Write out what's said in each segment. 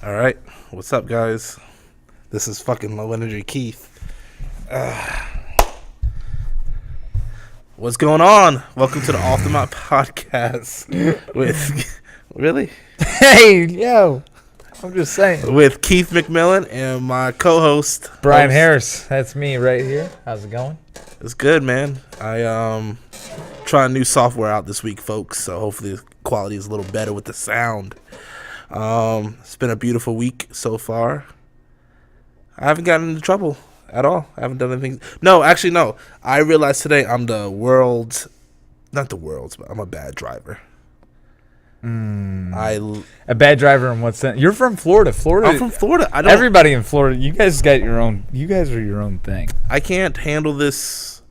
All right, what's up, guys? This is fucking low energy Keith. What's going on? Welcome to the Off the Map podcast with really Hey, yo. I'm just saying. with Keith McMillan and my co-host Brian Harris. That's me right here. How's it going? It's good, man. I trying new software out this week, folks. So hopefully the quality is a little better with the sound. It's been a beautiful week so far. I haven't gotten into trouble at all. I haven't done anything. No, actually, no. I realized today I'm not the world's, but I'm a bad driver. A bad driver in what sense? You're from Florida. I'm from Florida. Everybody in Florida, you guys got your own. You guys are your own thing. I can't handle these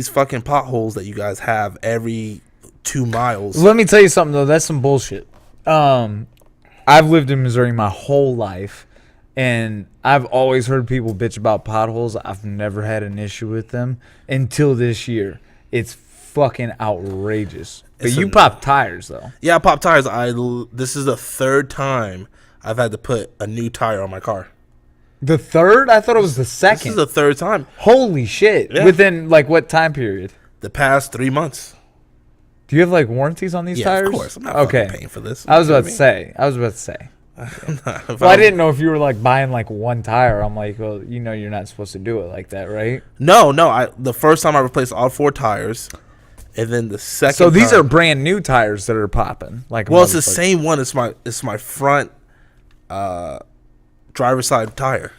fucking potholes that you guys have every 2 miles. Let me tell you something though. That's some bullshit. I've lived in Missouri my whole life, and I've always heard people bitch about potholes. I've never had an issue with them until this year. It's fucking outrageous. But you pop tires though. Yeah, I pop tires. This is the third time I've had to put a new tire on my car. The third? I thought it was the second. This is the third time. Holy shit. Yeah. Within like what time period? The past 3 months. Do you have like warranties on these tires? Of course. I'm not paying for this. I was about to say. Well, I didn't know if you were like buying like one tire. I'm like, well, you know, you're not supposed to do it like that, right? No. The first time I replaced all 4 tires, and then the second. So these are brand new tires that are popping. Well, it's the same one. It's my front driver's side tire.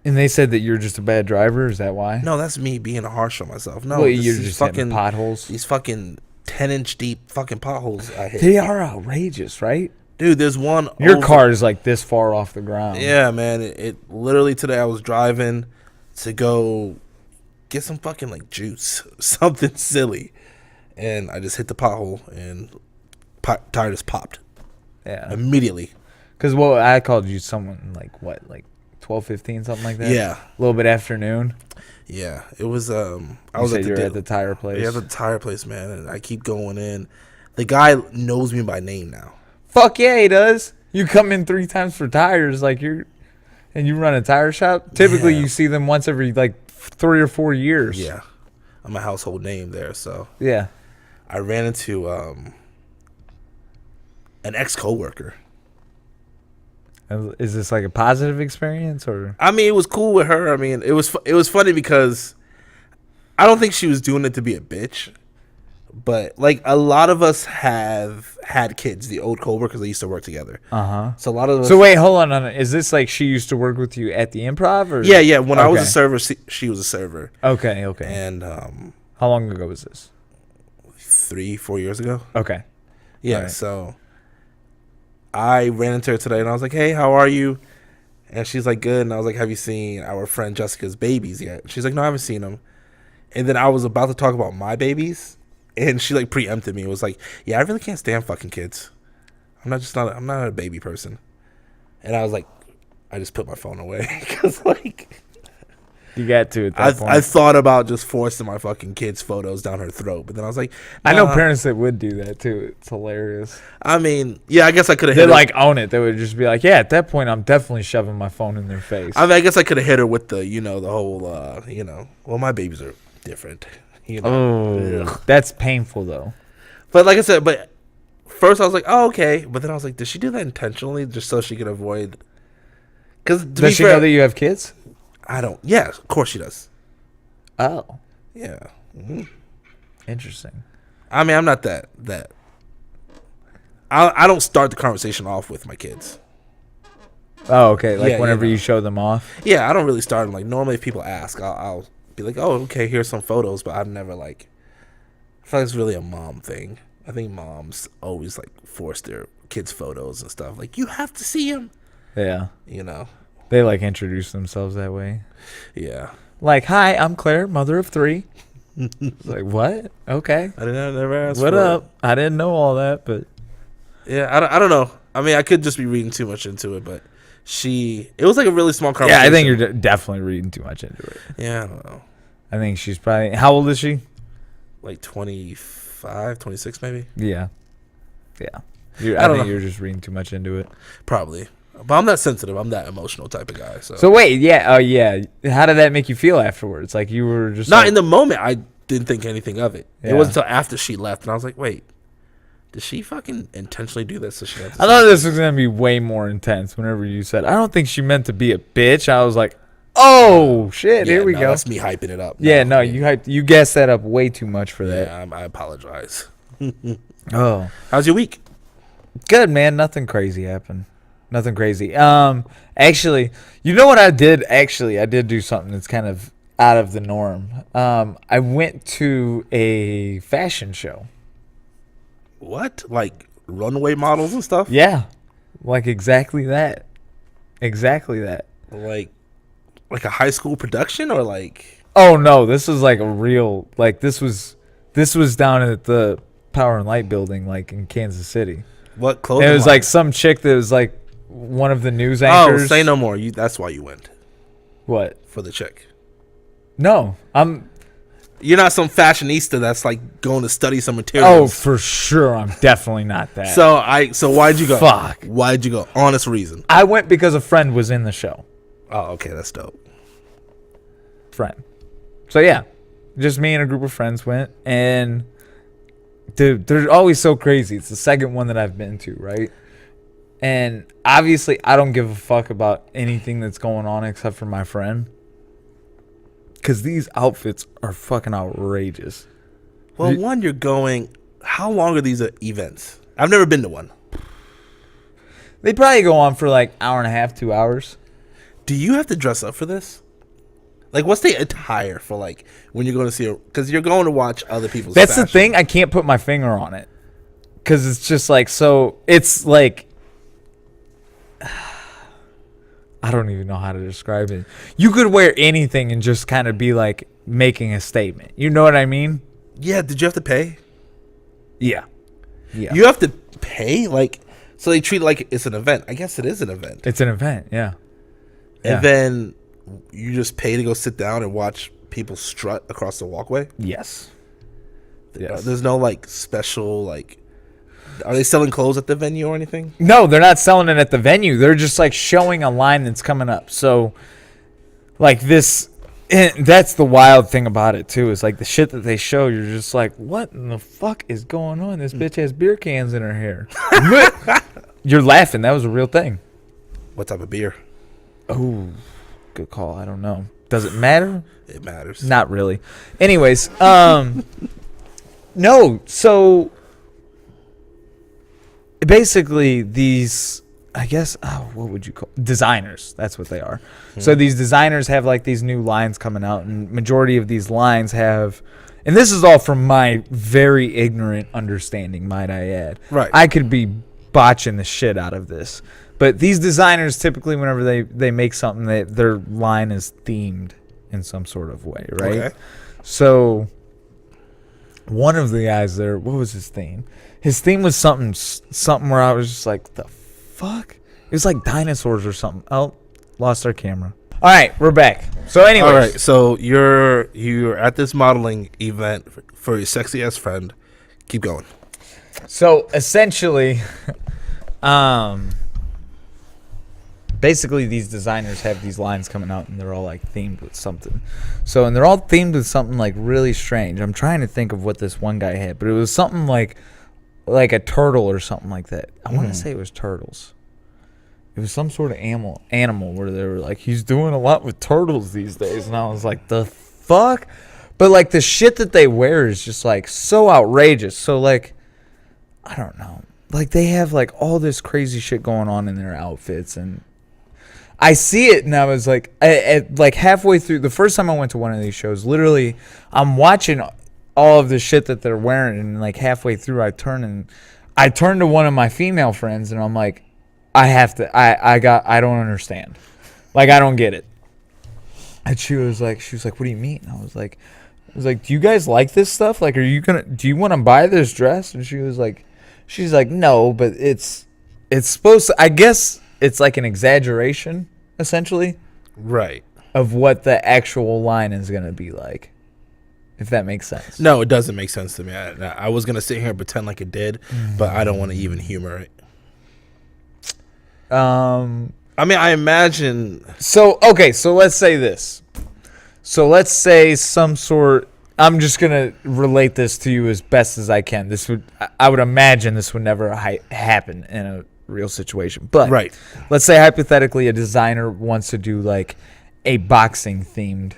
And they said that you're just a bad driver. Is that why? No, that's me being harsh on myself. No, well, you're just fucking potholes. These fucking 10-inch deep fucking potholes I hit. They are outrageous, right? Dude, there's one. Your car is like this far off the ground. Yeah, man. It literally today I was driving to go get some fucking like juice, something silly, and I just hit the pothole and tire just popped. Yeah. Immediately. Because I called you someone like what, like 12:15, something like that. Yeah. A little bit afternoon. Yeah, it was. I was at the tire place. Yeah, the tire place, man. And I keep going in. The guy knows me by name now. Fuck yeah, he does. You come in 3 times for tires, and you run a tire shop. Typically, you see them once every like 3 or 4 years. Yeah, I'm a household name there. So yeah, I ran into an ex-coworker. Is this like a positive experience or? I mean, it was cool with her. I mean, it was funny because I don't think she was doing it to be a bitch, but like a lot of us have had kids, the old coworkers they used to work together. So a lot of us. So wait, hold on. Is this like she used to work with you at the Improv or? Yeah. When I was a server, she was a server. Okay. And how long ago was this? 3-4 years ago. Okay. Yeah. Right. So I ran into her today, and I was like, "Hey, how are you?" And she's like, "Good." And I was like, "Have you seen our friend Jessica's babies yet?" She's like, "No, I haven't seen them." And then I was about to talk about my babies, and she like preempted me. It was like, "Yeah, I really can't stand fucking kids. I'm not a baby person." And I was like, I just put my phone away because like you got to at that point. I thought about just forcing my fucking kids' photos down her throat, but then I was like, nah. I know parents that would do that too. It's hilarious. I mean, yeah, I guess I could have hit her. They like own it. They would just be like, yeah, at that point, I'm definitely shoving my phone in their face. I mean, I guess I could have hit her with the, the whole, well, my babies are different. Oh, that's painful though. But like I said, first I was like, oh, okay. But then I was like, did she do that intentionally just so she could avoid? Does she know that you have kids? I don't. Yeah, of course she does. Oh. Yeah. Mm-hmm. Interesting. I mean, I'm not that. I don't start the conversation off with my kids. Oh, okay. Like whenever you show them off? Yeah, I don't really start them. Like, normally if people ask, I'll be like, oh, okay, here's some photos. But I've never, like, I feel like it's really a mom thing. I think moms always, like, force their kids' photos and stuff. Like, you have to see them. Yeah. They like introduce themselves that way. Yeah. Like, hi, I'm Claire, mother of 3. Like, what? Okay. I never asked. What up? I didn't know all that, but yeah, I don't know. I mean, I could just be reading too much into it, but it was like a really small conversation. Yeah, I think you're definitely reading too much into it. Yeah, I don't know. I think she's probably, how old is she? Like 25, 26 maybe. Yeah. I think you're just reading too much into it. Probably. But I'm that sensitive. I'm that emotional type of guy. So wait, yeah, yeah. How did that make you feel afterwards? Like you were just not in the moment. I didn't think anything of it. Yeah. It wasn't until after she left, and I was like, wait, did she fucking intentionally do this? So she had to I thought this was gonna be way more intense. Whenever you said, I don't think she meant to be a bitch. I was like, oh shit, here we go. That's me hyping it up. Yeah, no, you gassed that up way too much for that. Yeah, I apologize. Oh, how's your week? Good, man. Nothing crazy happened. Nothing crazy. Actually, you know what I did? Actually, I did do something that's kind of out of the norm. I went to a fashion show. What? Like runway models and stuff? Yeah, like exactly that. Exactly that. Like a high school production or like? Oh no, this was like a real like this was down at the Power and Light building, like in Kansas City. What clothing? It was like some chick that was like one of the news anchors. Oh, say no more. That's why you went. What? For the chick. No, You're not some fashionista that's like going to study some Oh, materials. for sure, I'm definitely not that. So why'd you go? Fuck. Why'd you go? Honest reason. I went because a friend was in the show. Oh, okay, that's dope. Friend. So yeah, just me and a group of friends went, and dude, they're always so crazy. It's the second one that I've been to, right? And obviously, I don't give a fuck about anything that's going on except for my friend. Because these outfits are fucking outrageous. Well, one, you're going... How long are these events? I've never been to one. They probably go on for like hour and a half, 2 hours. Do you have to dress up for this? Like, what's the attire for, like, when you're going to see... Because you're going to watch other people's That's fashion. the thing. I can't put my finger on it. Because it's just like... So, it's like... I don't even know how to describe it. You could wear anything and just kind of be like making a statement. You know what I mean? Yeah, did you have to pay? Yeah. Yeah. You have to pay? Like, so they treat it like it's an event. I guess it is an event. It's an event, yeah. And then you just pay to go sit down and watch people strut across the walkway? Yes. Yes. There's no, like, special, like... Are they selling clothes at the venue or anything? No, they're not selling it at the venue. They're just like showing a line that's coming up. So, like this, and that's the wild thing about it too. Is like the shit that they show. You're just like, what in the fuck is going on? This bitch has beer cans in her hair. You're laughing. That was a real thing. What type of beer? Oh, good call. I don't know. Does it matter? It matters. Not really. Anyways, no. So. Basically, these, I guess, what would you call designers? That's what they are. So these designers have like these new lines coming out, and majority of these lines have, and this is all from my very ignorant understanding, might I add. Right. I could be botching the shit out of this, but these designers typically, whenever they make something, their line is themed in some sort of way, right? Okay. So one of the guys there, what was his theme? His theme was something where I was just like, the fuck? It was like dinosaurs or something. Oh, lost our camera. All right, we're back. So anyways. All right, so you're at this modeling event for your sexy ass friend. Keep going. So essentially, basically these designers have these lines coming out, and they're all like themed with something. So, and they're all themed with something like really strange. I'm trying to think of what this one guy had, but it was something like a turtle or something like that. I want to say it was turtles. It was some sort of animal where they were like, he's doing a lot with turtles these days. And I was like, the fuck? But like the shit that they wear is just like so outrageous. So like, I don't know. Like they have like all this crazy shit going on in their outfits. And I see it, and I was like, like halfway through, the first time I went to one of these shows, literally I'm watching all of the shit that they're wearing, and like halfway through I turn to one of my female friends, and I'm like, I don't understand, like I don't get it. And she was like, what do you mean? And I was like, do you guys like this stuff? Like, do you want to buy this dress? And she's like no, but it's supposed to, I guess it's like an exaggeration essentially, Right. of what the actual line is gonna be like. if that makes sense. No, it doesn't make sense to me. I was gonna sit here and pretend like it did, but I don't want to even humor it. I mean, I imagine. So let's say this. So let's say some sort. I'm just gonna relate this to you as best as I can. I would imagine this would never happen in a real situation. But Right. let's say hypothetically a designer wants to do like a boxing themed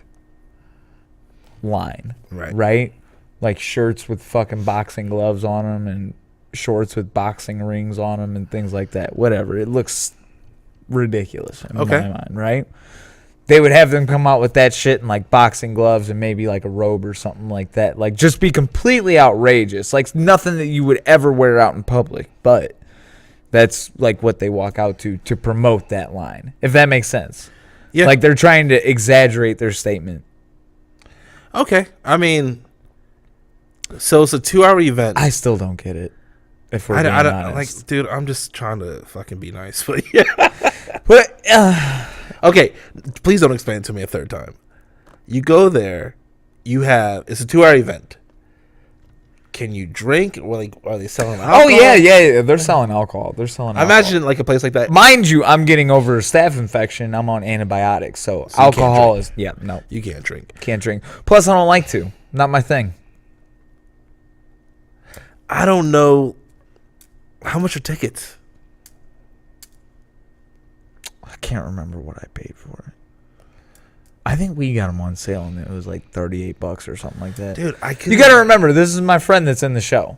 line. Right? Like shirts with fucking boxing gloves on them and shorts with boxing rings on them and things like that. Whatever. It looks ridiculous in my mind, right? They would have them come out with that shit and like boxing gloves and maybe like a robe or something like that. Like just be completely outrageous. Like nothing that you would ever wear out in public. But that's like what they walk out to promote that line. If that makes sense. Yeah. Like they're trying to exaggerate their statement. Okay. I mean, so it's a 2-hour event. I still don't get it. If we're being honest. Like, dude, I'm just trying to fucking be nice. But yeah. But, okay, please don't explain it to me a third time. You go there, it's a 2-hour event. Can you drink? Or like, are they selling alcohol? Oh yeah, they're selling alcohol. I imagine like a place like that. Mind you, I'm getting over a staph infection. I'm on antibiotics, so alcohol is no. You can't drink. Can't drink. Plus, I don't like to. Not my thing. I don't know how much are tickets. I can't remember what I paid for it. I think we got them on sale, and it was like $38 or something like that. Dude, you got to remember, this is my friend that's in the show.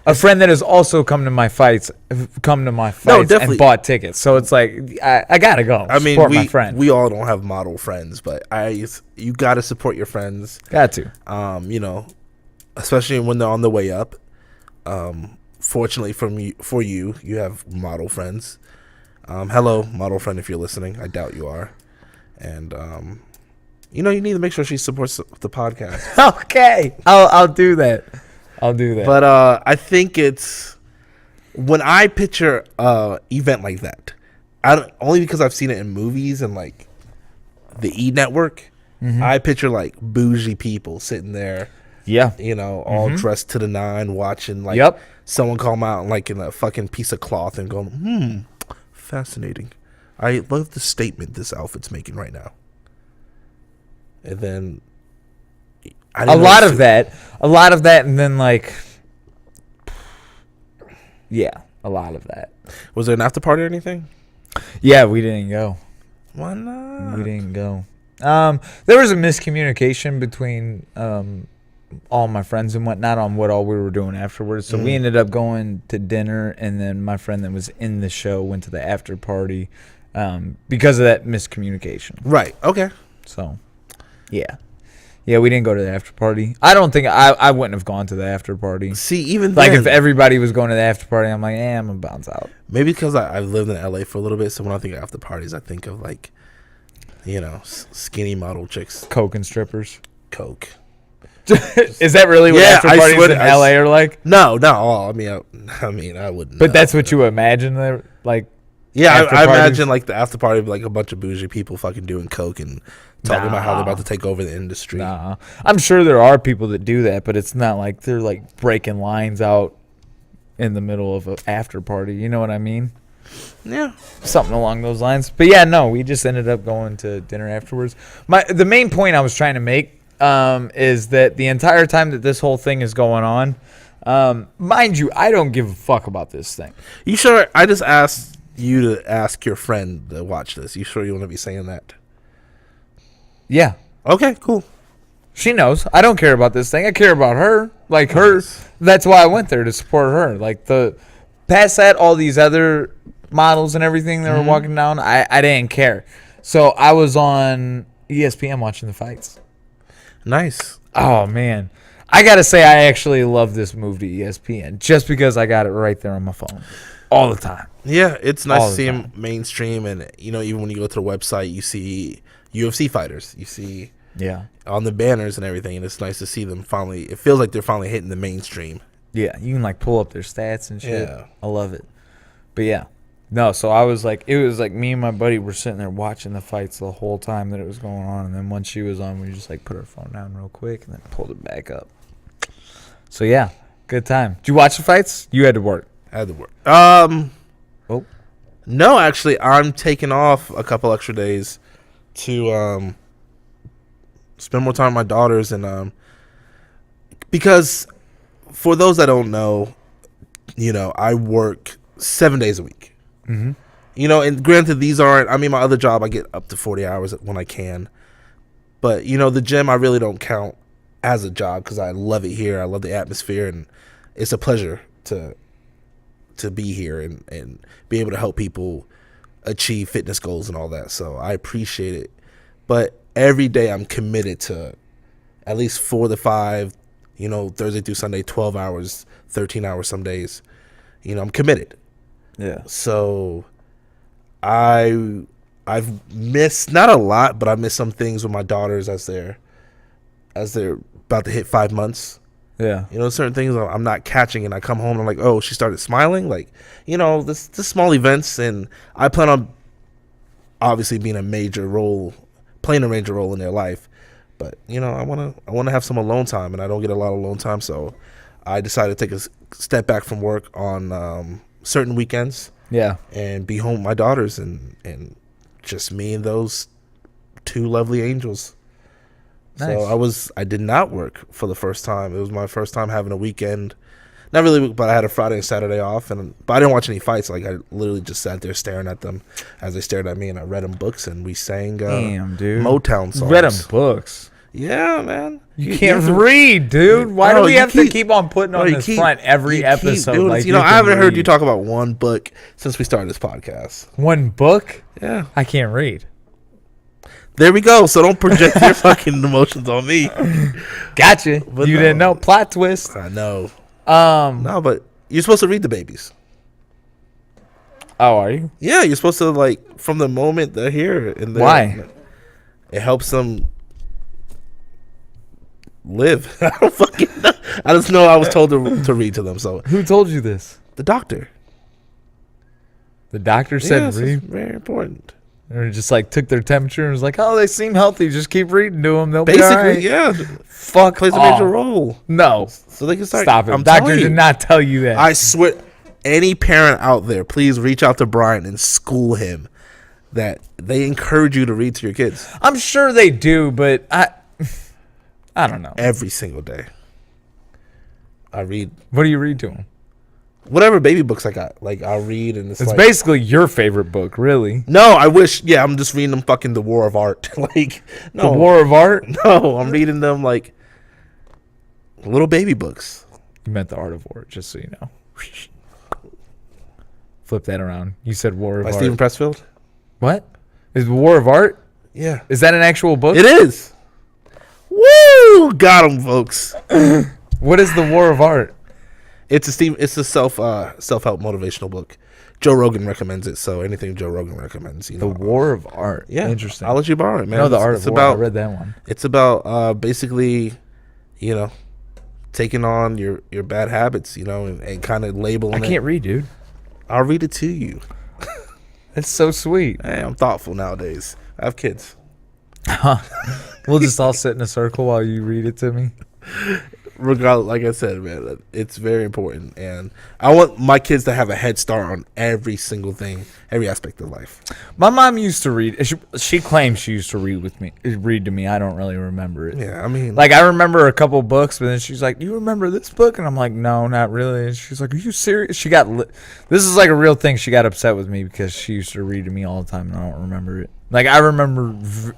A friend that has also come to my fights and bought tickets. So it's like, I got to go. I mean, support my friend. We all don't have model friends, but you got to support your friends. Got to. You know, especially when they're on the way up. Fortunately for you, you have model friends. Hello, model friend, if you're listening. I doubt you are. And, you know, you need to make sure she supports the podcast. Okay. I'll do that. But I think it's when I picture a event like that, only because I've seen it in movies and like the E Network, I picture like bougie people sitting there. Yeah. You know, all dressed to the nine, watching like someone come out like in a fucking piece of cloth and going, fascinating. I love the statement this outfit's making right now. And then a lot of that, and then like, a lot of that. Was there an after party or anything? Yeah, we didn't go. Why not? We didn't go. There was a miscommunication between all my friends and whatnot on what all we were doing afterwards. So we ended up going to dinner, and then my friend that was in the show went to the after party because of that miscommunication. Right. Okay. So, yeah. Yeah, we didn't go to the after party. I don't think I wouldn't have gone to the after party. See, even like then, if everybody was going to the after party, I'm like, I'm gonna bounce out. Maybe because I've lived in LA for a little bit, so when I think of after parties, I think of like, you know, skinny model chicks, coke and strippers. Coke. Is that really what after parties in LA are like? No, not all. I mean, I wouldn't. But that's what you imagine, they're like. Yeah, I imagine like the after party of like a bunch of bougie people fucking doing coke and talking about how they're about to take over the industry. Nah, I'm sure there are people that do that, but it's not like they're like breaking lines out in the middle of an after party. You know what I mean? Yeah, something along those lines. But yeah, no, we just ended up going to dinner afterwards. The main point I was trying to make is that the entire time that this whole thing is going on, mind you, I don't give a fuck about this thing. You sure? I just asked you to ask your friend to watch this. You sure you want to be saying that? Yeah. Okay, cool. She knows. I don't care about this thing. I care about her. Like her. That's why I went there, to support her. Like past that, all these other models and everything that were walking down, I didn't care. So I was on ESPN watching the fights. Nice. Oh, man. I got to say, I actually love this move to ESPN just because I got it right there on my phone all the time. Yeah, it's nice to see him mainstream. And, you know, even when you go to the website, you see UFC fighters. You see on the banners and everything. And it's nice to see them finally. It feels like they're finally hitting the mainstream. Yeah, you can, like, pull up their stats and shit. Yeah. I love it. But, yeah. No, so I was like, it was like me and my buddy were sitting there watching the fights the whole time that it was going on, and then once she was on, we just like put our phone down real quick and then pulled it back up. So yeah, good time. Did you watch the fights? You had to work. I had to work. Oh, No, actually, I'm taking off a couple extra days to spend more time with my daughters, and because for those that don't know, I work 7 days a week. mm-hmm. And granted, these aren't. I mean, my other job, I get up to 40 hours when I can, but the gym, I really don't count as a job because I love it here. I love the atmosphere, and it's a pleasure to be here and be able to help people achieve fitness goals and all that. So I appreciate it. But every day I'm committed to at least 4 to 5, Thursday through Sunday, 12 hours, 13 hours some days. I'm committed. Yeah. So I've missed, not a lot, but I missed some things with my daughters as they're about to hit 5 months. Yeah. Certain things I'm not catching, and I come home and I'm like, oh, she started smiling. Like, this small events, and I plan on obviously playing a major role in their life. But, I want to have some alone time, and I don't get a lot of alone time. So I decided to take a step back from work on certain weekends. Yeah. And be home with my daughters and just me and those 2 lovely angels. Nice. So I did not work for the first time. It was my first time having a weekend. Not really, but I had a Friday and Saturday off, but I didn't watch any fights. Like, I literally just sat there staring at them as they stared at me, and I read them books, and we sang Damn, dude. Motown songs. Read them books. Yeah, man. You can't read, dude. Why do we have to keep on putting on this front every episode? Like, I haven't heard you talk about one book since we started this podcast. One book? Yeah. I can't read. There we go. So don't project your fucking emotions on me. Gotcha. But you didn't know. Plot twist. I know. No, but you're supposed to read the babies. Oh, are you? Yeah, you're supposed to, like, from the moment they're here. Why? It helps them live. I don't fucking know. I just know I was told to read to them. So who told you this? The doctor. The doctor said read. It's very important. Or just like took their temperature and was like, "Oh, they seem healthy. Just keep reading to them. They'll basically be all right." Yeah. Fuck plays a off. major role. No, so they can start. Stop it. I'm Doctor telling you. did not tell you that. I swear, any parent out there, please reach out to Brian and school him that they encourage you to read to your kids. I'm sure they do, but I don't know. Every single day, I read. What do you read to them? Whatever baby books I got, like, I'll read, and it's like, basically your favorite book, really. No, I wish. Yeah, I'm just reading them fucking The War of Art. Like, no, The War of Art. No, I'm reading them like little baby books. You meant The Art of War, just so you know. Flip that around. You said War of Art. By Stephen Pressfield. What? Is The War of Art? Yeah. Is that an actual book? It is. Woo! Got him, folks. What is The War of Art? It's a self-help motivational book. Joe Rogan recommends it, so anything Joe Rogan recommends, The War of Art. Yeah, interesting. I'll let you borrow it, man. No, The Art of War. I read that one. It's about basically, taking on your bad habits, and kind of labeling it. I can't read, dude. I'll read it to you. That's so sweet. Hey, I'm thoughtful nowadays. I have kids. We'll just all sit in a circle while you read it to me. Regardless, like I said, man, it's very important, and I want my kids to have a head start on every single thing, every aspect of life. My mom used to read. She claims she used to read to me. I don't really remember it. Yeah, I mean, like, I remember a couple books, but then she's like, "Do you remember this book?" And I'm like, "No, not really." And she's like, "Are you serious?" This is like a real thing. She got upset with me because she used to read to me all the time, and I don't remember it. Like, I remember.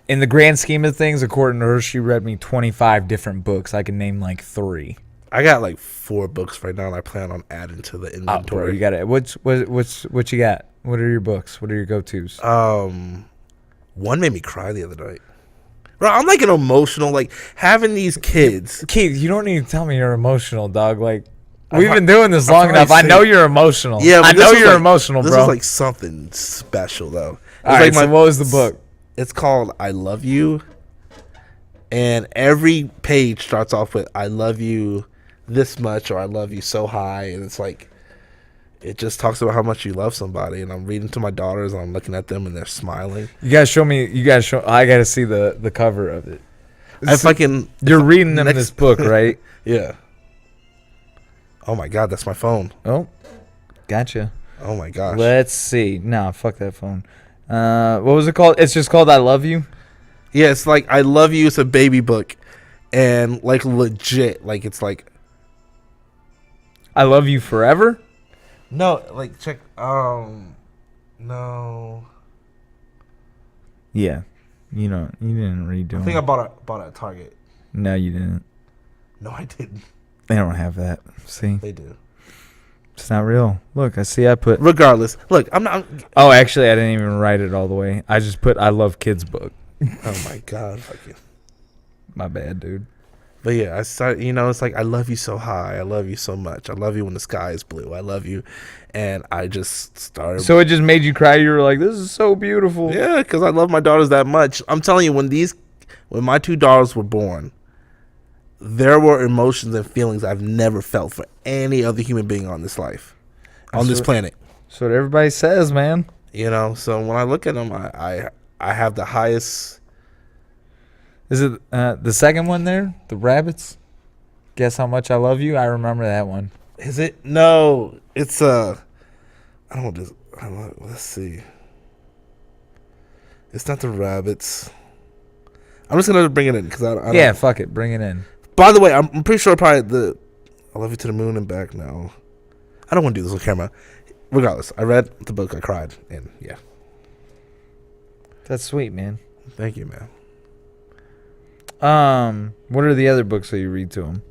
In the grand scheme of things, according to her, she read me 25 different books. I can name like 3. I got like 4 books right now, and I plan on adding to the inventory. Oh, bro, you got it. What you got? What are your books? What are your go-tos? One made me cry the other night. Bro, I'm like an emotional, like, having these kids. Keith, you don't need to tell me you're emotional, dog. Like, we've been doing this long enough. I know you're emotional. Yeah, I know you're emotional, bro. This is like something special, though. All right, so what was the book? It's called I Love You, and every page starts off with I love you this much or I love you so high, and it's like it just talks about how much you love somebody. And I'm reading to my daughters, and I'm looking at them, and they're smiling. You guys show me. You guys show. I gotta see the cover of it. You're reading them this book, right? Yeah. Oh my God, that's my phone. Oh, gotcha. Oh my gosh. Let's see. No, fuck that phone. What was it called? It's just called I Love You. Yeah, it's like I Love You. It's a baby book, and like legit, like it's like I Love You Forever. no, like check. No. Yeah, you didn't read I them. think I bought it at Target. No, you didn't. No, I didn't. They don't have that. See, They do. it's not real. Look, I see. I put. Regardless, look, I'm not. Oh, actually, I didn't even write it all the way. I just put I Love Kids book. Oh my God, fuck you. My bad, dude. But yeah, I started. It's like I love you so high. I love you so much. I love you when the sky is blue. I love you, and I just started. So it just made you cry. You were like, "This is so beautiful." Yeah, because I love my daughters that much. I'm telling you, when my two daughters were born, there were emotions and feelings I've never felt for any other human being on this planet. That's what everybody says, man. So when I look at them, I have the highest. Is it the second one there? The rabbits? Guess How Much I Love You? I remember that one. Is it? No, it's I don't know. Let's see. It's not the rabbits. I'm just gonna bring it in because I don't. Yeah, fuck it, bring it in. By the way, I'm pretty sure probably the I Love You to the Moon and Back now. I don't want to do this on camera. Regardless, I read the book, I cried, and yeah. That's sweet, man. Thank you, man. What are the other books that you read to them?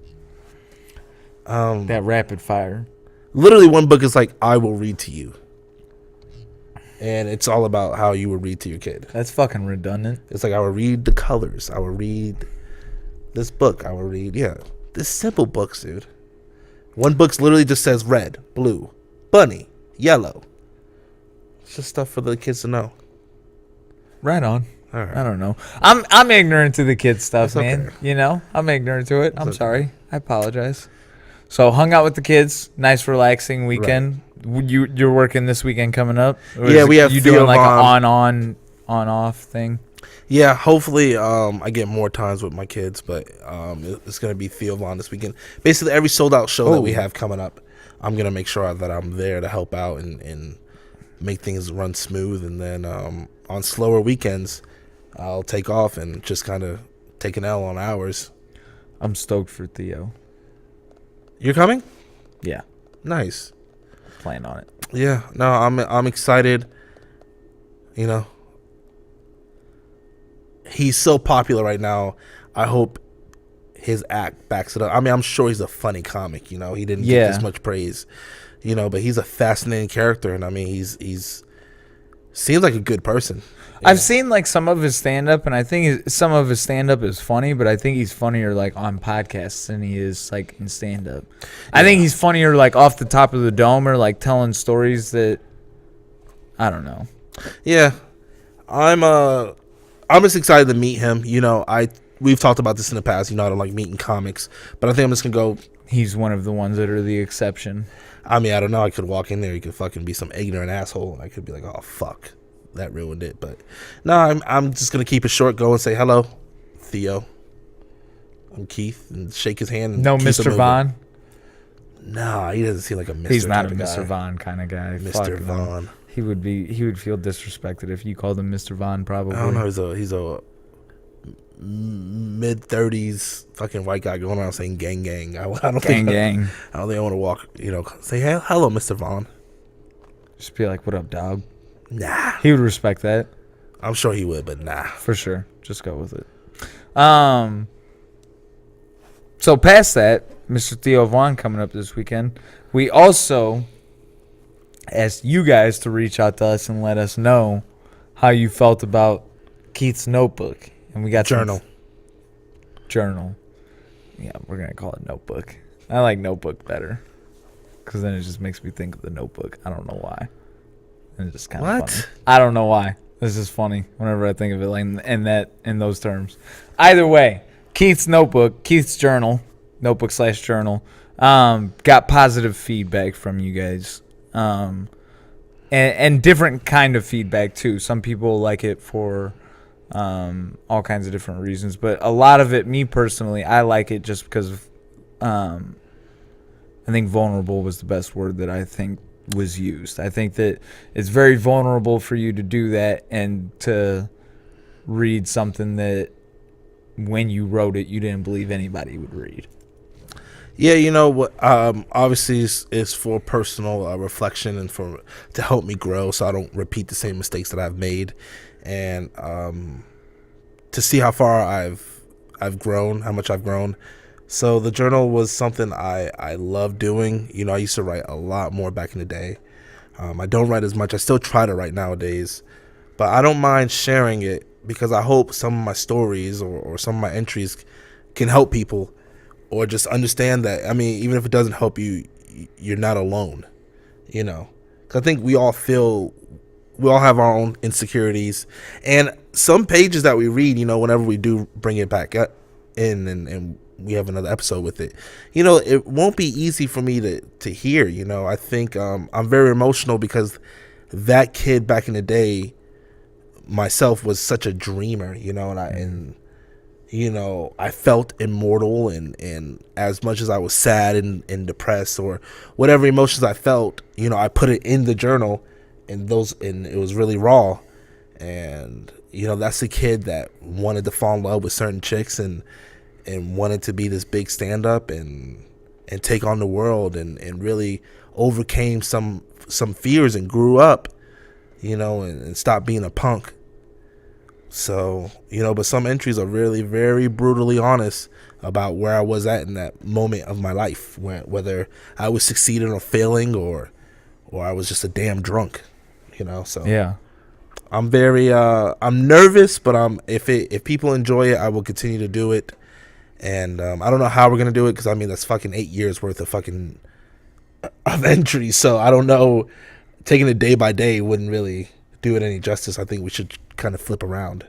That rapid fire. Literally, one book is like I will read to you, and it's all about how you will read to your kid. That's fucking redundant. It's like I will read the colors. I will read this book. I will read this simple books, dude. One book literally just says red, blue, bunny, yellow. It's just stuff for the kids to know. Right on. All right. I don't know. I'm ignorant to the kids stuff, That's man. okay. I'm ignorant to it. I'm okay. sorry. I apologize. So hung out with the kids. Nice, relaxing weekend. Right. You're working this weekend coming up. Yeah, we have. You doing like an on off thing? Yeah, hopefully I get more times with my kids, but it's gonna be Theo Vaughn this weekend. Basically, every sold out show that we have coming up, I'm gonna make sure that I'm there to help out and make things run smooth. And then on slower weekends, I'll take off and just kind of take an L on hours. I'm stoked for Theo. You're coming? Yeah. Nice. Plan on it. Yeah. No, I'm excited. He's so popular right now. I hope his act backs it up. I mean, I'm sure he's a funny comic. He didn't get this much praise. But he's a fascinating character, and I mean, he's seems like a good person. I've seen like some of his stand up, and I think some of his stand up is funny, but I think he's funnier like on podcasts than he is like in stand up. Yeah. I think he's funnier like off the top of the dome or like telling stories that I don't know. Yeah. I'm just excited to meet him. We've talked about this in the past, I don't like meeting comics, but I think I'm just gonna go. He's one of the ones that are the exception. I mean, I don't know. I could walk in there. He could fucking be some ignorant asshole, and I could be like, "Oh fuck, that ruined it." But no, I'm just gonna keep it short. Go and say hello, Theo. I'm Keith, and shake his hand. And no, Mr. Vaughn. Nah, he doesn't seem like a Mr. He's not a Mr. Vaughn kind of guy. Mr. Vaughn. He would feel disrespected if you called him Mr. Vaughn. Probably. I don't know. He's a mid-30s fucking white guy going around saying gang. I don't think I want to walk, say, hey, hello, Mr. Vaughn. Just be like, what up, dog? Nah. He would respect that. I'm sure he would, but nah. For sure. Just go with it. So past that, Mr. Theo Vaughn coming up this weekend, we also asked you guys to reach out to us and let us know how you felt about Keith's notebook. And we got journal. Yeah, we're going to call it notebook. I like notebook better because then it just makes me think of the Notebook. I don't know why. And it's just kind of funny. I don't know why. This is funny whenever I think of it like in those terms. Either way, Keith's notebook, Keith's journal, notebook/journal, got positive feedback from you guys. And different kind of feedback too. Some people like it for all kinds of different reasons, but a lot of it, me personally, I like it just because of, I think vulnerable was the best word that I think was used. I think that it's very vulnerable for you to do that and to read something that when you wrote it, you didn't believe anybody would read. Yeah, you know what? Obviously, it's for personal reflection and to help me grow, so I don't repeat the same mistakes that I've made, and to see how far I've grown, how much I've grown. So the journal was something I love doing. You know, I used to write a lot more back in the day. I don't write as much. I still try to write nowadays, but I don't mind sharing it because I hope some of my stories or some of my entries can help people. Or just understand that, I mean, even if it doesn't help you, you're not alone, you know. Because I think we all have our own insecurities. And some pages that we read, you know, whenever we do bring it back in and we have another episode with it, you know, it won't be easy for me to hear, you know. I think I'm very emotional because that kid back in the day, myself, was such a dreamer, you know, and you know, I felt immortal, and as much as I was sad and depressed or whatever emotions I felt, you know, I put it in the journal, and it was really raw. And you know, that's the kid that wanted to fall in love with certain chicks and wanted to be this big stand up and take on the world and really overcame some fears and grew up, you know, and stopped being a punk. So, you know, but some entries are really very brutally honest about where I was at in that moment of my life, whether I was succeeding or failing or I was just a damn drunk, you know. So yeah, I'm very I'm nervous, but if people enjoy it, I will continue to do it. And I don't know how we're gonna do it because I mean that's fucking 8 years worth of fucking of entries. So I don't know. Taking it day by day wouldn't really do it any justice. I think we should kind of flip around.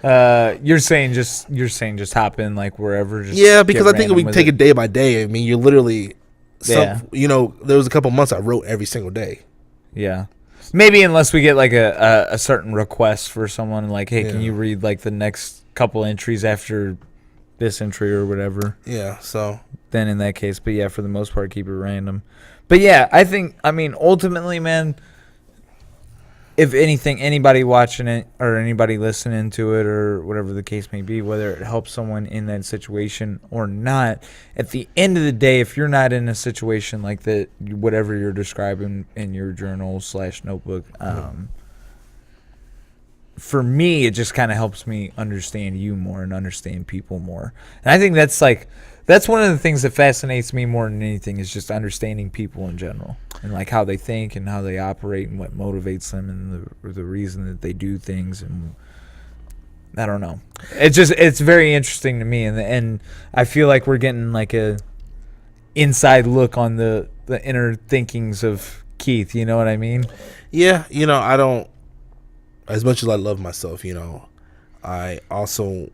You're saying just hop in like wherever. Just yeah, because I think if we take it day by day, I mean, you're literally, you know, there was a couple months I wrote every single day. Yeah, maybe unless we get like a certain request for someone like, hey, can you read like the next couple entries after this entry or whatever? Yeah, so then in that case, but yeah, for the most part, keep it random. But yeah, I mean, ultimately, man, if anything, anybody watching it or anybody listening to it or whatever the case may be, whether it helps someone in that situation or not, at the end of the day, if you're not in a situation like that, whatever you're describing in your journal / notebook, for me, it just kind of helps me understand you more and understand people more. And I think that's one of the things that fascinates me more than anything is just understanding people in general and like how they think and how they operate and what motivates them and the reason that they do things. And I don't know. It's very interesting to me. And I feel like we're getting like a inside look on the inner thinkings of Keith. You know what I mean? Yeah. You know, I don't, as much as I love myself, you know, I want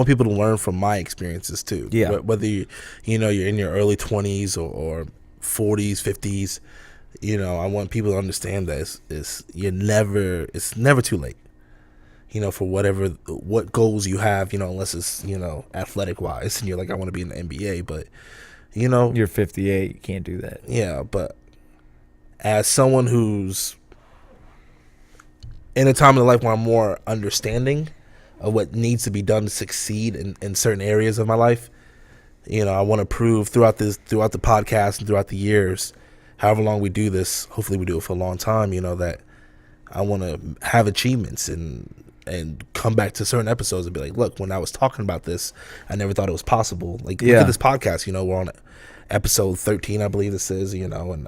people to learn from my experiences too. Yeah. Whether you know you're in your early 20s or 40s, 50s, you know, I want people to understand that it's never too late. You know, for what goals you have, you know, unless it's, you know, athletic wise and you're like, I want to be in the NBA, but you know, you're 58, you can't do that. Yeah, but as someone who's in a time in life where I'm more understanding of what needs to be done to succeed in certain areas of my life, you know, I want to prove throughout the podcast and throughout the years, however long we do this, hopefully we do it for a long time, you know, that I want to have achievements and come back to certain episodes and be like, look, when I was talking about this, I never thought it was possible. Like, look at this podcast, you know, we're on episode 13, I believe this is, you know, and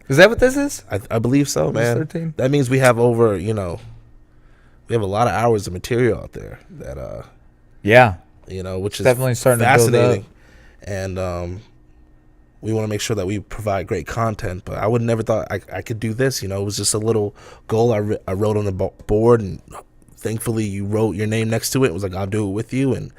is that what this is? I believe so, man. 13? That means we have over, you know, we have a lot of hours of material out there that you know, which is definitely starting fascinating. To build up. And we want to make sure that we provide great content, but I would never thought I could do this, you know. It was just a little goal I wrote on the board, and thankfully you wrote your name next to it. It was like, I'll do it with you, and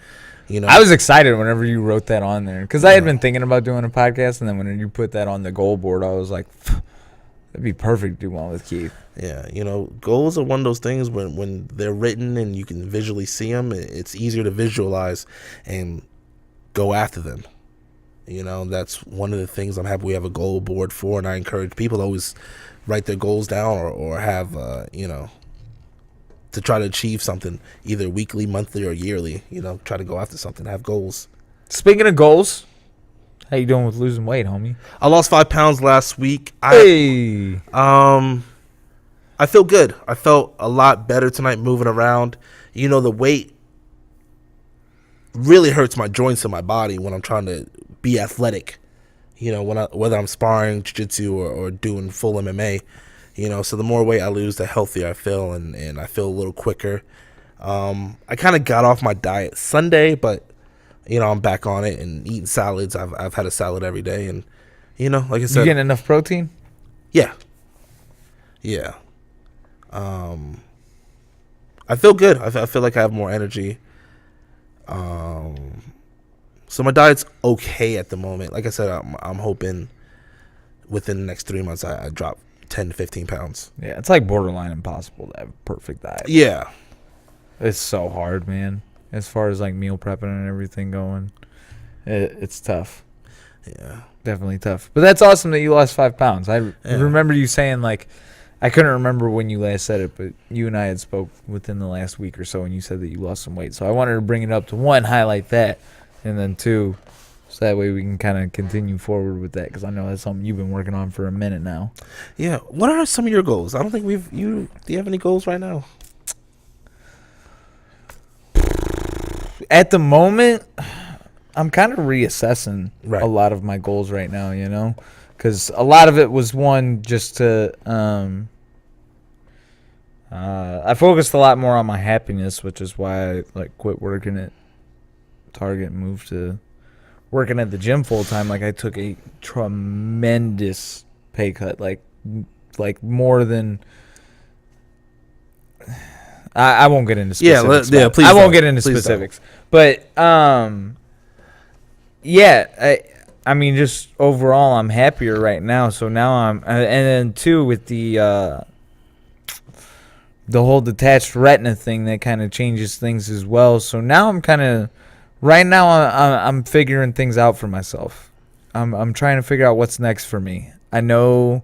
You know, I was excited whenever you wrote that on there because I had been thinking about doing a podcast, and then when you put that on the goal board, I was like, that'd be perfect to do one with Keith. Yeah, you know, goals are one of those things when they're written and you can visually see them, it's easier to visualize and go after them. You know, that's one of the things I'm happy we have a goal board for, and I encourage people to always write their goals down or have, you know, to try to achieve something either weekly, monthly, or yearly. You know, try to go after something, have goals. Speaking of goals, how you doing with losing weight, homie? I lost 5 pounds last week. Hey. I feel good. I felt a lot better tonight moving around. You know, the weight really hurts my joints in my body when I'm trying to be athletic. You know, whether I'm sparring, jiu-jitsu, or doing full MMA. You know, so the more weight I lose, the healthier I feel, and I feel a little quicker. I kind of got off my diet Sunday, but, you know, I'm back on it and eating salads. I've had a salad every day, and, you know, like I said. You getting enough protein? Yeah. Yeah. I feel good. I feel like I have more energy. So my diet's okay at the moment. Like I said, I'm hoping within the next 3 months I drop 10 to 15 pounds. Yeah, it's like borderline impossible to have a perfect diet. Yeah. It's so hard, man. As far as like meal prepping and everything going, it's tough. Yeah. Definitely tough. But that's awesome that you lost 5 pounds. I remember you saying, like, I couldn't remember when you last said it, but you and I had spoke within the last week or so, and you said that you lost some weight. So I wanted to bring it up to, one, highlight that, and then two, so that way we can kind of continue forward with that, because I know that's something you've been working on for a minute now. Yeah. What are some of your goals? I don't think do you have any goals right now? At the moment, I'm kind of reassessing Right. a lot of my goals right now, you know, because a lot of it was one just to I focused a lot more on my happiness, which is why I like quit working at Target and moved to working at the gym full time. Like, I took a tremendous pay cut, like more than I won't get into specifics. Yeah, please. I won't don't. get into Please specifics, but yeah, I mean, just overall, I'm happier right now. So now and then too with the whole detached retina thing, that kind of changes things as well. So now I'm kind of, right now I'm figuring things out for myself. I'm trying to figure out what's next for me. I know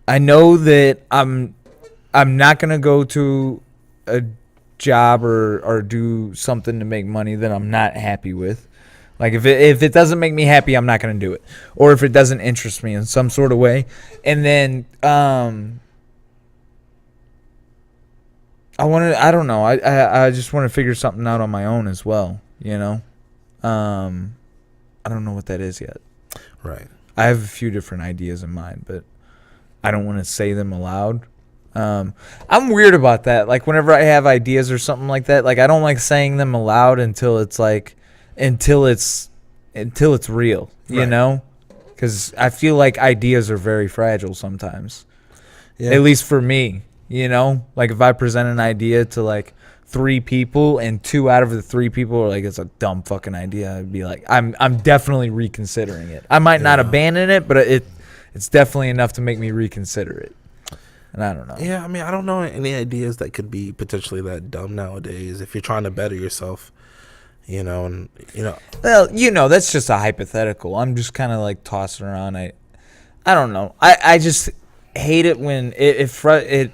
that I'm not gonna go to a job or do something to make money that I'm not happy with. Like, if it doesn't make me happy, I'm not gonna do it, or if it doesn't interest me in some sort of way. And then I don't know. I just want to figure something out on my own as well. You know, I don't know what that is yet. Right. I have a few different ideas in mind, but I don't want to say them aloud. I'm weird about that. Like, whenever I have ideas or something like that, like, I don't like saying them aloud until it's real, you Right. know? Because I feel like ideas are very fragile sometimes. Yeah. At least for me, you know? Like, if I present an idea to, like, 3 people and 2 out of the 3 people are like, it's a dumb fucking idea, I'd be like, I'm definitely reconsidering it. I might not abandon it, but it's definitely enough to make me reconsider it. And I don't know. Yeah, I mean, I don't know any ideas that could be potentially that dumb nowadays if you're trying to better yourself, you know, and, you know. Well, you know, that's just a hypothetical. I'm just kind of like tossing around. I don't know. I just hate it when it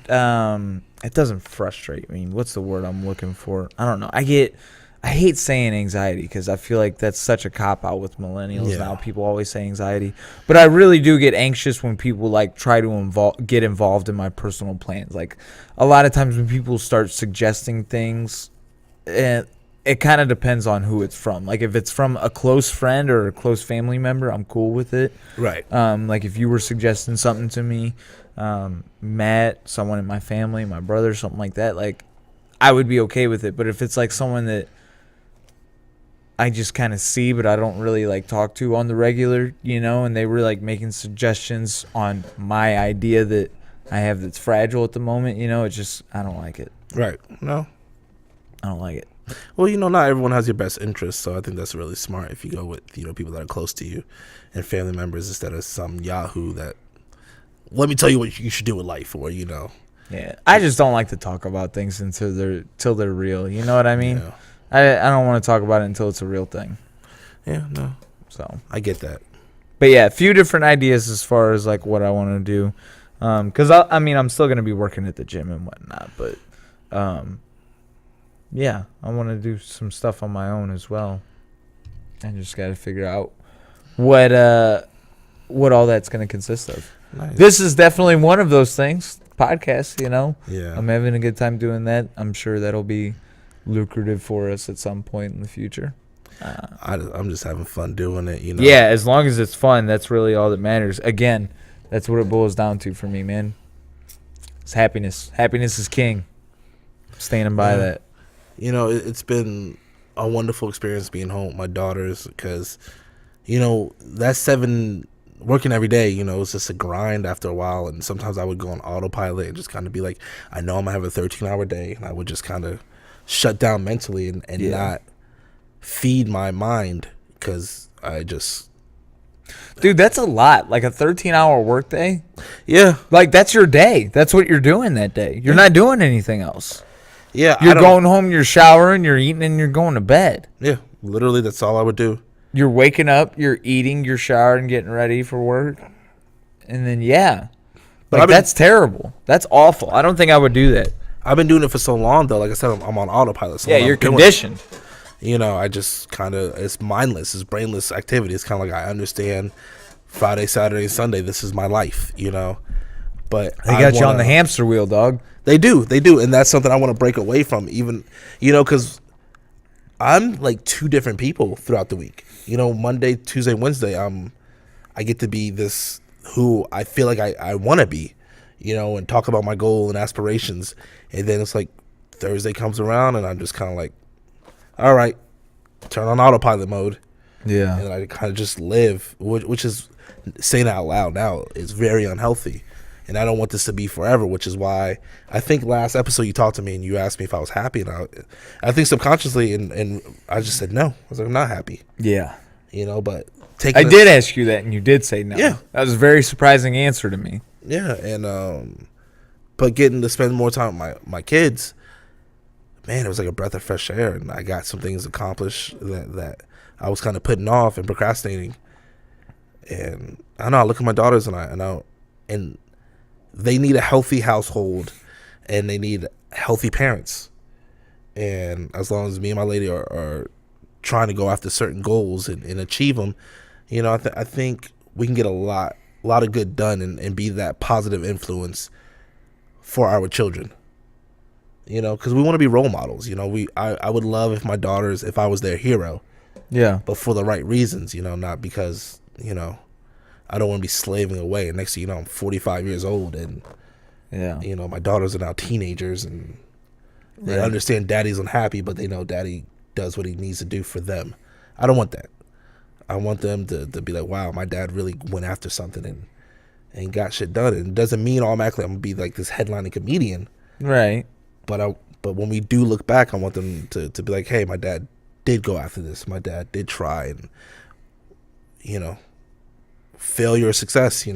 doesn't frustrate me. What's the word I'm looking for? I don't know. I hate saying anxiety because I feel like that's such a cop-out with millennials now. People always say anxiety. But I really do get anxious when people, like, try to get involved in my personal plans. Like, a lot of times when people start suggesting things, it kind of depends on who it's from. Like, if it's from a close friend or a close family member, I'm cool with it. Right. Like, if you were suggesting something to me, Matt, someone in my family, my brother, something like that, like, I would be okay with it. But if it's, like, someone that I just kind of see, but I don't really like talk to on the regular, you know, and they were like making suggestions on my idea that I have that's fragile at the moment, you know, it's just, I don't like it. Right. No. I don't like it. Well, not everyone has your best interest, so I think that's really smart if you go with people that are close to you and family members instead of some yahoo that let me tell you what you should do with life, or Yeah, I just don't like to talk about things until they're real. You know what I mean? Yeah. I don't want to talk about it until it's a real thing. Yeah, no. So I get that. But yeah, a few different ideas as far as like what I want to do. Because I'm still gonna be working at the gym and whatnot, but yeah, I want to do some stuff on my own as well. I just got to figure out what all that's gonna consist of. Nice. This is definitely one of those things. Podcasts, Yeah. I'm having a good time doing that. I'm sure that'll be lucrative for us at some point in the future. I'm just having fun doing it, Yeah, as long as it's fun, that's really all that matters. Again, that's what it boils down to for me, man. It's happiness. Happiness is king. I'm standing by that. It's been a wonderful experience being home with my daughters because, that 7 working every day, it's just a grind after a while. And sometimes I would go on autopilot and just kind of be like, I know I'm going to have a 13-hour day. And I would just kind of shut down mentally and not feed my mind because I just... Dude, that's a lot. Like a 13-hour workday. Yeah. Like that's your day. That's what you're doing that day. You're not doing anything else. Yeah. You're going home, you're showering, you're eating, and you're going to bed. Yeah. Literally, that's all I would do. You're waking up, you're eating, you're showering, getting ready for work. And then, Like, that's terrible. That's awful. I don't think I would do that. I've been doing it for so long, though. Like I said, I'm on autopilot. So you're conditioned. I just kind of, it's mindless. It's brainless activity. It's kind of like I understand Friday, Saturday, Sunday. This is my life, But they got you on the hamster wheel, dog. They do. And that's something I want to break away from, even, because I'm like 2 different people throughout the week. Monday, Tuesday, Wednesday, I get to be this who I feel like I want to be, and talk about my goal and aspirations. And then it's like Thursday comes around and I'm just kind of like, all right, turn on autopilot mode. Yeah. And I kind of just live, which is, saying it out loud now, is very unhealthy. And I don't want this to be forever, which is why I think last episode you talked to me and you asked me if I was happy. And I think subconsciously, and I just said no. I was like, I'm not happy. Yeah. But I did ask you that and you did say no. Yeah. That was a very surprising answer to me. Yeah. And, but getting to spend more time with my kids, man, it was like a breath of fresh air. And I got some things accomplished that I was kind of putting off and procrastinating. And I know I look at my daughters and they need a healthy household and they need healthy parents. And as long as me and my lady are trying to go after certain goals and achieve them, I think we can get a lot of good done and be that positive influence for our children. Because we want to be role models. I would love if my daughters, if I was their hero. Yeah. But for the right reasons, not because, I don't want to be slaving away. And next thing you know, I'm 45 years old and, my daughters are now teenagers and they understand daddy's unhappy, but they know daddy does what he needs to do for them. I don't want that. I want them to be like, wow, my dad really went after something and got shit done. And it doesn't mean automatically I'm going to be like this headlining comedian. Right. But when we do look back, I want them to be like, hey, my dad did go after this. My dad did try and, failure or success,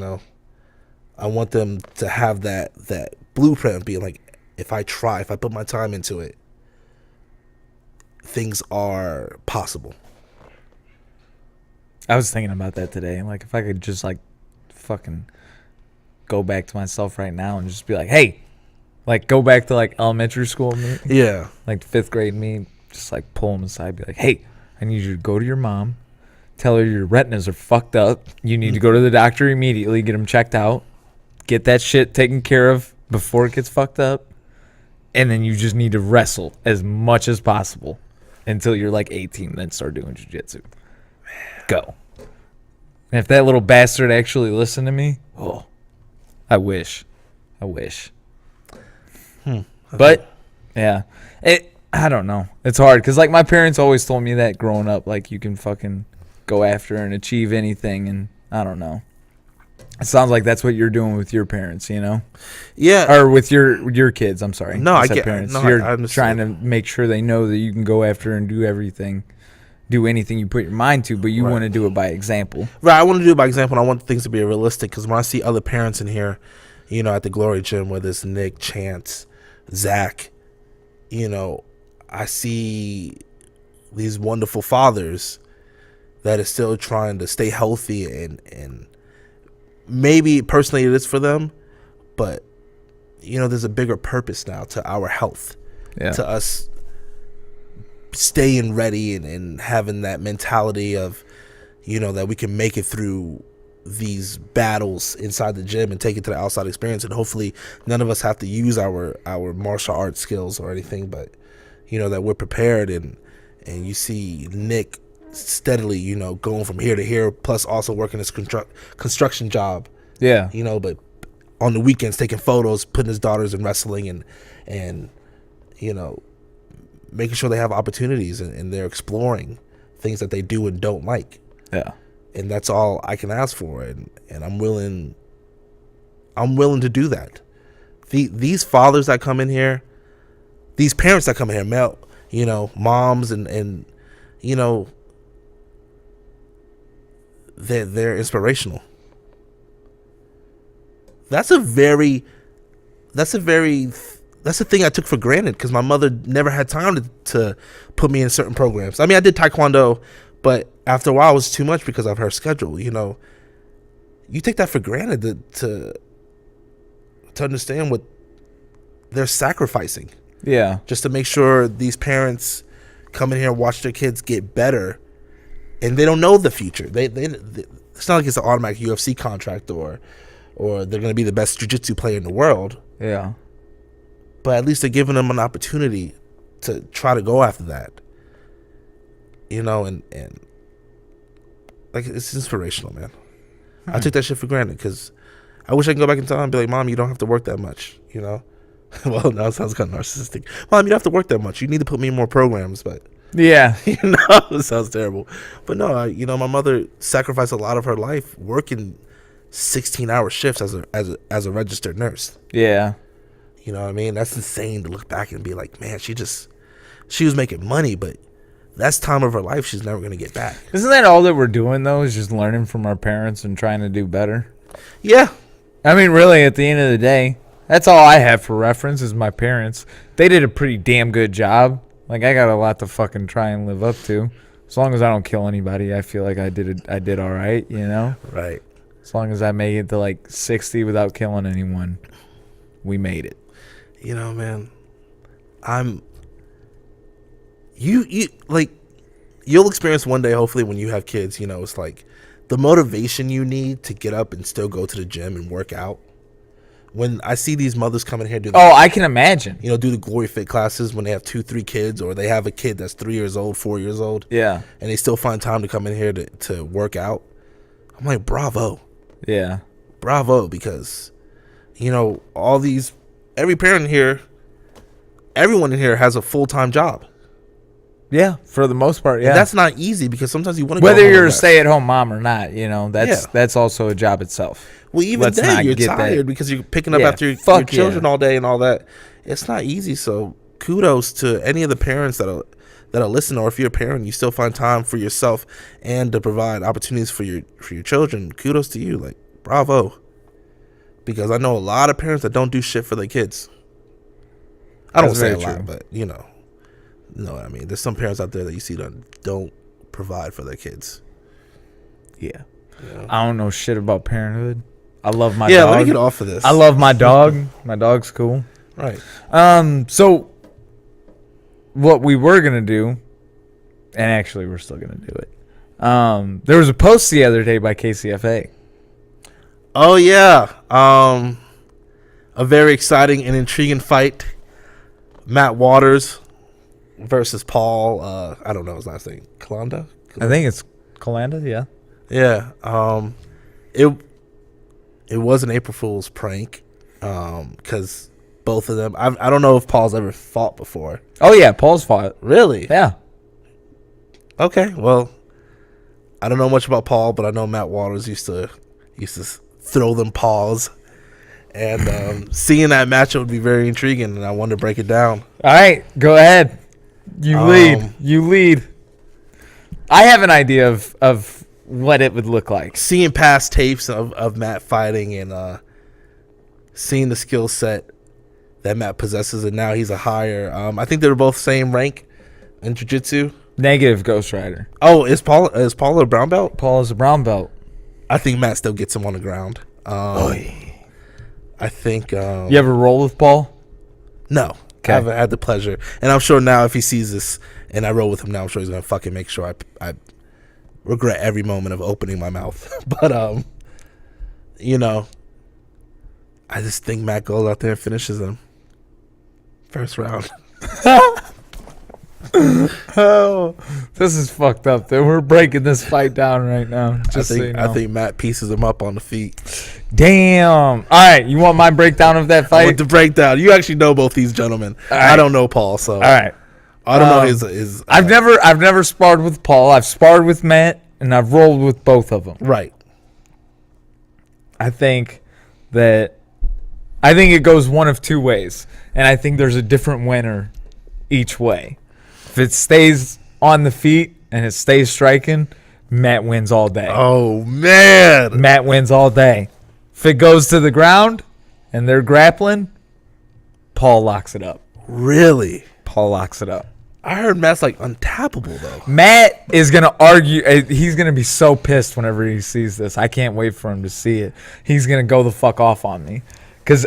I want them to have that blueprint, being like, if I put my time into it, things are possible. I was thinking about that today. Like, if I could just, like, fucking go back to myself right now and just be like, hey, like, go back to, like, elementary school me. Yeah. Like, 5th grade me, just, like, pull them aside, be like, hey, I need you to go to your mom, tell her your retinas are fucked up. You need to go to the doctor immediately, get them checked out, get that shit taken care of before it gets fucked up, and then you just need to wrestle as much as possible until you're, like, 18, then start doing jiu-jitsu. Go. And if that little bastard actually listened to me, I wish. But, yeah. I don't know. It's hard because, like, my parents always told me that growing up, like, you can fucking go after and achieve anything, and I don't know. It sounds like that's what you're doing with your parents, you know, Yeah. or with your kids. I'm sorry. No, I said get parents. no, You're I trying understand. to make sure they know that you can go after and do everything, do anything you put your mind to, but you Right. want to do it by example. Right. I want to do it by example. And I want things to be realistic because when I see other parents in here, you know, at the Glory Gym, whether it's Nick, Chance, Zach, you know, I see these wonderful fathers that are still trying to stay healthy and maybe personally it is for them, but you know, there's a bigger purpose now to our health, Yeah. to us staying ready and having that mentality of, you know, that we can make it through these battles inside the gym and take it to the outside experience, and hopefully none of us have to use our martial arts skills or anything, but you know that we're prepared. And you see Nick steadily, you know, going from here to here, plus also working his construction job, Yeah. you know, but on the weekends taking photos, putting his daughters in wrestling, and you know, making sure they have opportunities, and they're exploring things that they do and don't like. Yeah. And that's all I can ask for, and I'm willing to do that. These fathers that come in here, these parents that come in here, male, you know, moms and you know, they're inspirational. That's a thing I took for granted because my mother never had time to put me in certain programs. I mean, I did taekwondo, but after a while it was too much because of her schedule. You know, you take that for granted to understand what they're sacrificing Yeah. just to make sure these parents come in here and watch their kids get better, and they don't know the future. They it's not like it's an automatic UFC contract or they're going to be the best jiu-jitsu player in the world. Yeah. But at least they're giving them an opportunity to try to go after that. You know, and like, it's inspirational, man. I took that shit for granted because I wish I could go back in time and be like, Mom, you don't have to work that much, you know? Well, now it sounds kind of narcissistic. Mom, you don't have to work that much. You need to put me in more programs, but Yeah. you know, it sounds terrible. But no, you know, my mother sacrificed a lot of her life working 16-hour shifts as a registered nurse. Yeah. You know what I mean? That's insane to look back and be like, man, she was making money, but that's time of her life she's never going to get back. Isn't that all that we're doing though? Is just learning from our parents and trying to do better? Yeah. I mean, really, at the end of the day, that's all I have for reference is my parents. They did a pretty damn good job. Like, I got a lot to fucking try and live up to. As long as I don't kill anybody, I feel like I did all right, you know? Right. As long as I make it to like 60 without killing anyone, we made it. You know, man, you like, you'll experience one day, hopefully, when you have kids, you know, it's like the motivation you need to get up and still go to the gym and work out. When I see these mothers coming here do Oh, I can imagine. you know, do the Glory Fit classes when they have 2-3 kids, or they have a kid that's 3 years old, 4 years old, Yeah. and they still find time to come in here to work out. I'm like, bravo, Yeah. because, you know, every parent here, everyone in here has a full-time job. Yeah, for the most part, yeah. And that's not easy because sometimes you want to Whether go home you're and a rest. stay-at-home mom or not, you know, Yeah. that's also a job itself. Well, even Let's then, not you're get that. tired because you're picking up Yeah, after your fuck children yeah. all day and all that. It's not easy. So kudos to any of the parents that are listening, or if you're a parent, you still find time for yourself and to provide opportunities for your children. Kudos to you, like, bravo. Because I know a lot of parents that don't do shit for their kids. I don't That's say a very lot, true. but you know what I mean. There's some parents out there that you see that don't provide for their kids. Yeah. You know? I don't know shit about parenthood. I love my Yeah, dog. let me get off of this. I love my dog. My dog's cool. Right. So what we were gonna do, and actually we're still gonna do it. There was a post the other day by KCFA. Oh yeah. A very exciting and intriguing fight. Matt Waters versus Paul. I don't know his last name. Kalanda? I think it's Kalanda. Yeah. Yeah. It was an April Fool's prank. Because both of them. I don't know if Paul's ever fought before. Oh yeah, Paul's fought. Really? Yeah. Okay. Well, I don't know much about Paul, but I know Matt Waters used to throw them paws. And seeing that matchup would be very intriguing, and I wanted to break it down. All right, go ahead. You lead. You lead. I have an idea of what it would look like. Seeing past tapes of Matt fighting and seeing the skill set that Matt possesses, and now he's a higher. I think they're both same rank in jiu-jitsu. Negative, Ghost Rider. Oh, is Paul a brown belt? Paul is a brown belt. I think Matt still gets him on the ground. I think. You ever roll with Paul? No. I haven't had the pleasure. And I'm sure now if he sees this and I roll with him now, I'm sure he's going to fucking make sure I regret every moment of opening my mouth. But, you know, I just think Matt goes out there and finishes him. First round. Oh, this is fucked up. We're breaking this fight down right now. I think Matt pieces him up on the feet. Damn. All right, you want my breakdown of that fight? I want the breakdown. You actually know both these gentlemen. Right. I don't know Paul, so all right. I don't know his. I've never sparred with Paul. I've sparred with Matt, and I've rolled with both of them. Right. I think it goes one of two ways, and I think there's a different winner each way. If it stays on the feet and it stays striking, Matt wins all day. Oh, man. Matt wins all day. If it goes to the ground and they're grappling, Paul locks it up. Really? Paul locks it up. I heard Matt's like untappable, though. Matt is going to argue. He's going to be so pissed whenever he sees this. I can't wait for him to see it. He's going to go the fuck off on me. Because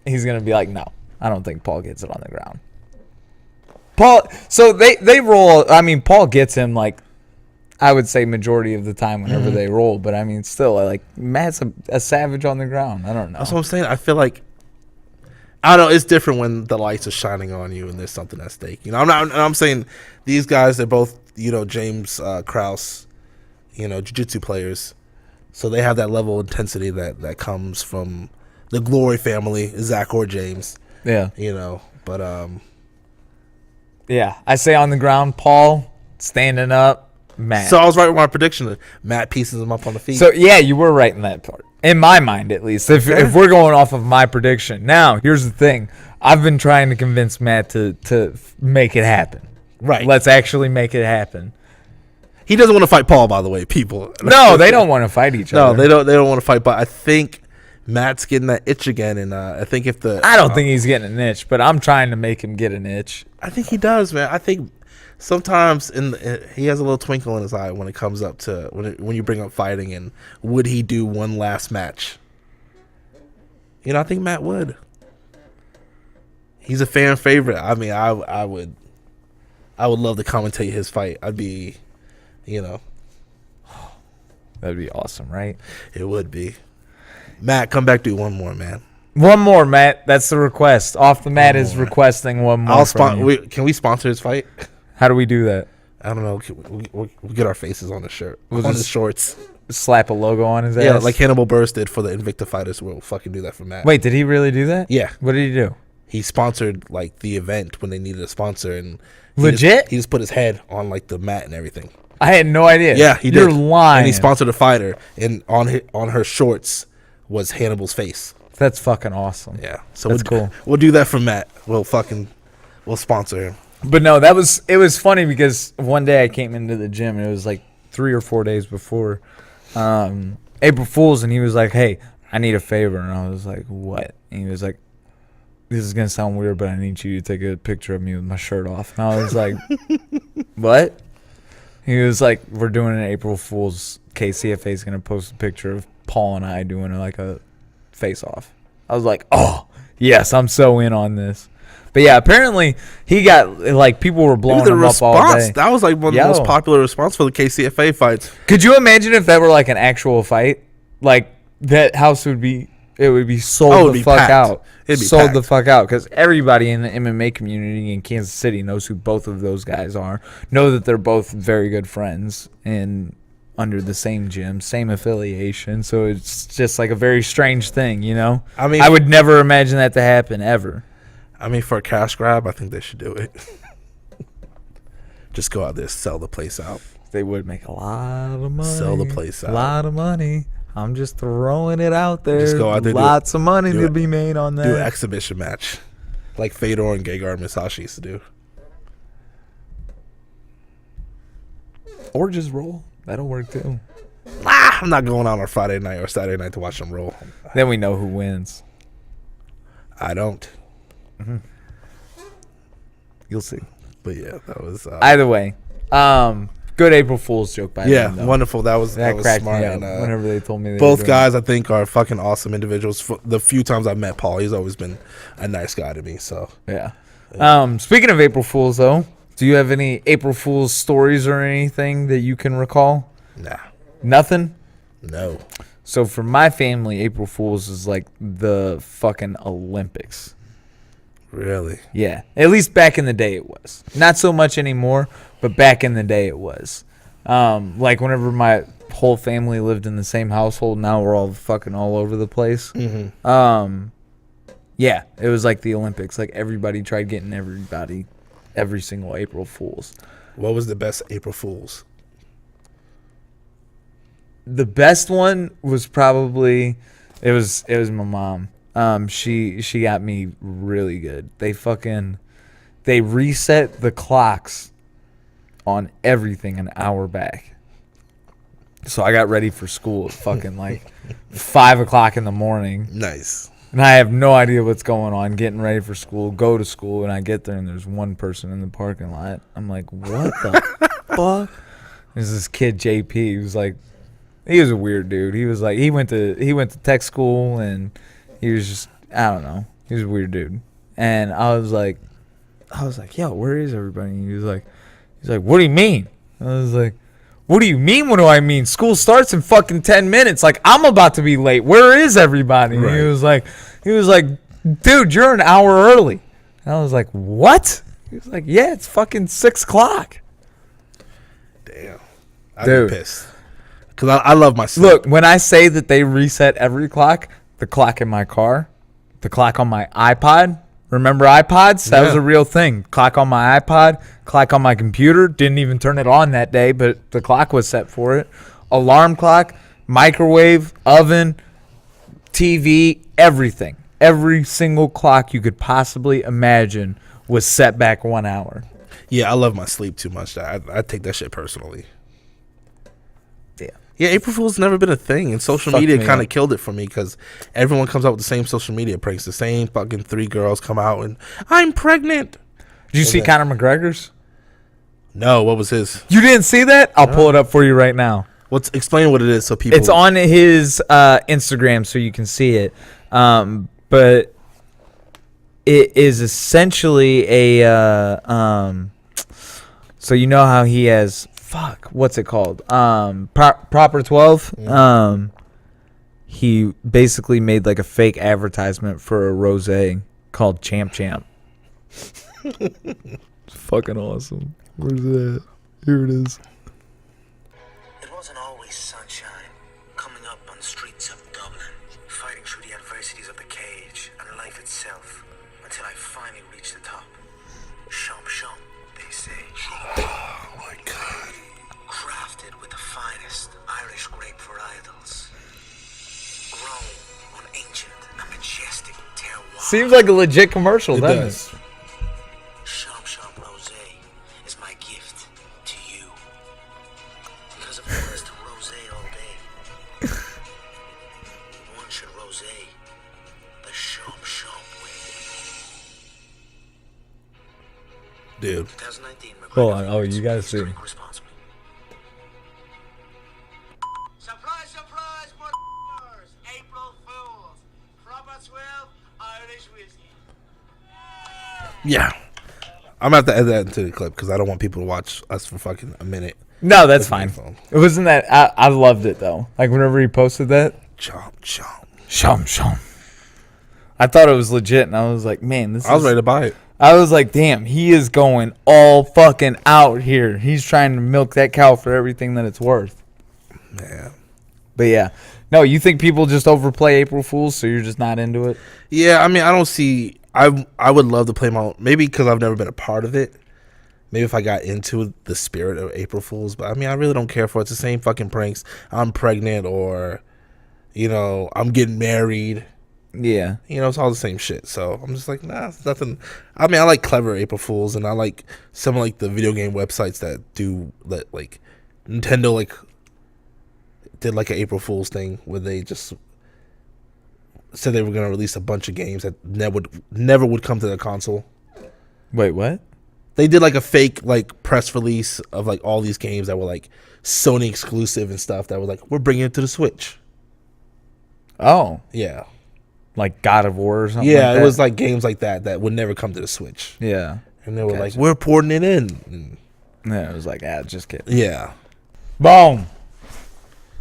he's going to be like, no, I don't think Paul gets it on the ground. Paul, so they roll. I mean, Paul gets him like, I would say majority of the time whenever they roll. But I mean, still, like Matt's a savage on the ground. I don't know. That's what I'm saying. I feel like, I don't know. It's different when the lights are shining on you and there's something at stake. You know, I'm saying these guys, they're both, you know, James Krause, you know, jiu-jitsu players. So they have that level of intensity that comes from the Glory family, Zach or James. Yeah. You know, but yeah, I say on the ground, Paul standing up, Matt. So I was right with my prediction. Matt pieces him up on the feet. So yeah, you were right in that part. In my mind, at least, if we're going off of my prediction. Now, here's the thing: I've been trying to convince Matt to make it happen. Right. Let's actually make it happen. He doesn't want to fight Paul, by the way, people. No, they don't want to fight each other. No, they don't want to fight. But I think Matt's getting that itch again, and I think I don't think he's getting an itch, but I'm trying to make him get an itch. I think he does, man. I think sometimes he has a little twinkle in his eye when it comes up to when you bring up fighting and would he do one last match? You know, I think Matt would. He's a fan favorite. I mean, I would love to commentate his fight. I'd be, you know, that'd be awesome, right? It would be. Matt, come back, do one more, man. One more, Matt. That's the request. Off the Mat is requesting one more. Can we sponsor his fight? How do we do that? I don't know. We'll get our faces on the shirt, on his shorts. Slap a logo on his ass? Yeah, like Hannibal Buress did for the Invicta fighters. We'll fucking do that for Matt. Wait, did he really do that? Yeah. What did he do? He sponsored like the event when they needed a sponsor, and legit. He just put his head on like the mat and everything. I had no idea. Yeah, he did. You're lying. And he sponsored a fighter, and on her shorts was Hannibal's face. That's fucking awesome. Yeah, so that's cool. We'll do that for Matt. We'll sponsor him. But no, it was funny because one day I came into the gym and it was like 3 or 4 days before April Fool's, and he was like, "Hey, I need a favor," and I was like, "What?" And he was like, "This is gonna sound weird, but I need you to take a picture of me with my shirt off." And I was like, "What?" He was like, "We're doing an April Fool's. KCFA is gonna post a picture of Paul and I doing like a face-off." I was like, "Oh, yes, I'm so in on this." But yeah, apparently he got like people were blowing him up all day. That was like one of the most popular response for the KCFA fights. Could you imagine if that were like an actual fight? Like that house would be sold the fuck out. It'd be sold the fuck out because everybody in the MMA community in Kansas City knows who both of those guys are. Know that they're both very good friends and under the same gym, same affiliation. So it's just like a very strange thing, you know? I mean, I would never imagine that to happen ever. I mean, for a cash grab, I think they should do it. Just go out there, sell the place out. They would make a lot of money. Sell the place out. A lot of money. I'm just throwing it out there. Just go out there, lots of money to be made on that. Do an exhibition match, like Fedor and Gegard Masashi used to do. Or just roll. That'll work too. I'm not going out on Friday night or Saturday night to watch them roll. Then we know who wins. I don't. Mm-hmm. You'll see. But yeah, that was either way. Good April Fool's joke by them, though. Wonderful. That was cracked smart. me up And, whenever they told me both guys, I think, are fucking awesome individuals. The few times I've met Paul, he's always been a nice guy to me. So yeah. Speaking of April Fools, though, do you have any April Fool's stories or anything that you can recall? Nah. Nothing? No. So for my family, April Fool's is like the fucking Olympics. Really? Yeah. At least back in the day it was. Not so much anymore, but back in the day it was. Like whenever my whole family lived in the same household, now we're all fucking all over the place. Mm-hmm. Yeah, it was like the Olympics. Like everybody tried getting everybody every single April Fool's. What was the best April Fool's? The best one was probably it was my mom. She got me really good. They reset the clocks on everything an hour back. So I got ready for school at fucking like 5 o'clock in the morning. Nice. And I have no idea what's going on, getting ready for school, go to school, and I get there and there's one person in the parking lot. I'm like, what the fuck? There's this kid, JP, he was a weird dude. He was like, he went to tech school and he was just, I don't know. He was a weird dude. And I was like, yo, where is everybody? And he's like, what do you mean? I was like, what do you mean? What do I mean? School starts in fucking 10 minutes. Like, I'm about to be late. Where is everybody? Right. And he was like, dude, you're an hour early. And I was like, what? He was like, yeah, it's fucking 6 o'clock. Damn. I'd be pissed. Because I love my sleep. Look, when I say that they reset every clock, the clock in my car, the clock on my iPod. Remember iPods? That was a real thing. Clock on my iPod, clock on my computer. Didn't even turn it on that day, but the clock was set for it. Alarm clock, microwave, oven, TV, everything. Every single clock you could possibly imagine was set back 1 hour. Yeah, I love my sleep too much. I take that shit personally. Yeah, April Fool's never been a thing, and social media kind of killed it for me because everyone comes out with the same social media pranks. The same fucking 3 girls come out and, I'm pregnant. Did you see Conor McGregor's? No, what was his? You didn't see that? I'll pull it up for you right now. Explain what it is so people... It's on his Instagram so you can see it. But it is essentially a... so you know how he has... what's it called? Proper 12. Yeah. He basically made like a fake advertisement for a rosé called Champ Champ. It's fucking awesome. Where's that? Here it is. It wasn't always sunshine. Coming up on the streets of Dublin, fighting through the adversities of the cage and life itself, until I finally reached the top. Shomp shomp, they say. Oh my God. Crafted with the finest Irish grape varietals. Grown on ancient and majestic terroir. Seems like a legit commercial, doesn't does. it? Shomp shomp rosé is my gift to you. Because if one is to rosé all day, one should rosé the shomp shomp way. Dude. 2019, Hold on. Oh, you gotta see. Drink responsibly. Surprise, surprise, motherfuckers! April Fools. Proper 12 Irish whiskey. Yeah. I'm going to have to add that into the clip because I don't want people to watch us for fucking a minute. No, that's fine. It wasn't that. I loved it though. Like whenever he posted that. Chomp, chomp. Shum shum. I thought it was legit, and I was like, man, I was ready to buy it. I was like, damn, he is going all fucking out here. He's trying to milk that cow for everything that it's worth. Man. But yeah. No, you think people just overplay April Fools, so you're just not into it? Yeah, I mean, I don't see... I would love to play my own... Maybe because I've never been a part of it. Maybe if I got into the spirit of April Fools. But, I mean, I really don't care for it. It's the same fucking pranks. I'm pregnant or... You know, I'm getting married. Yeah. You know, it's all the same shit. So I'm just like, nah, it's nothing. I mean, I like clever April Fools, and I like some of like the video game websites that do that. Like Nintendo, like did like an April Fools thing where they just said they were gonna release a bunch of games that never would come to the console. Wait, what? They did like a fake like press release of like all these games that were like Sony exclusive and stuff that were like, we're bringing it to the Switch. Oh, Yeah. like God of War or something. Yeah, like it that? was like games like that would never come to the Switch. Yeah. And they were like, Gotcha. we're porting it in. And Yeah, it was like, just kidding. yeah. Boom.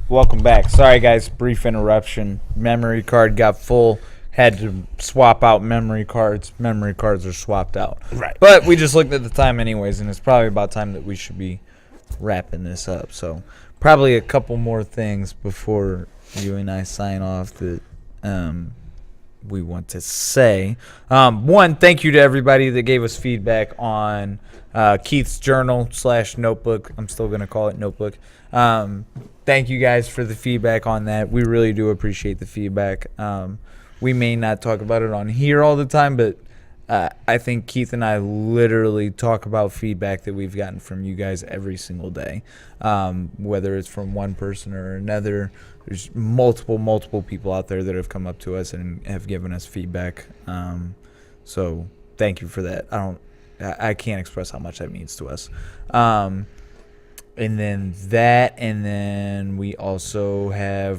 Welcome back. Sorry, guys. Brief interruption. Memory card got full. Had to swap out memory cards. Memory cards are swapped out. Right. But we just looked at the time anyways, and it's probably about time that we should be wrapping this up. So probably a couple more things before you and I sign off that we want to say. One, thank you to everybody that gave us feedback on Keith's journal / notebook. I'm still going to call it notebook. Thank you guys for the feedback on that. We really do appreciate the feedback. We may not talk about it on here all the time, but I think Keith and I literally talk about feedback that we've gotten from you guys every single day, whether it's from one person or another. There's multiple people out there that have come up to us and have given us feedback. So thank you for that. I can't express how much that means to us. And then we also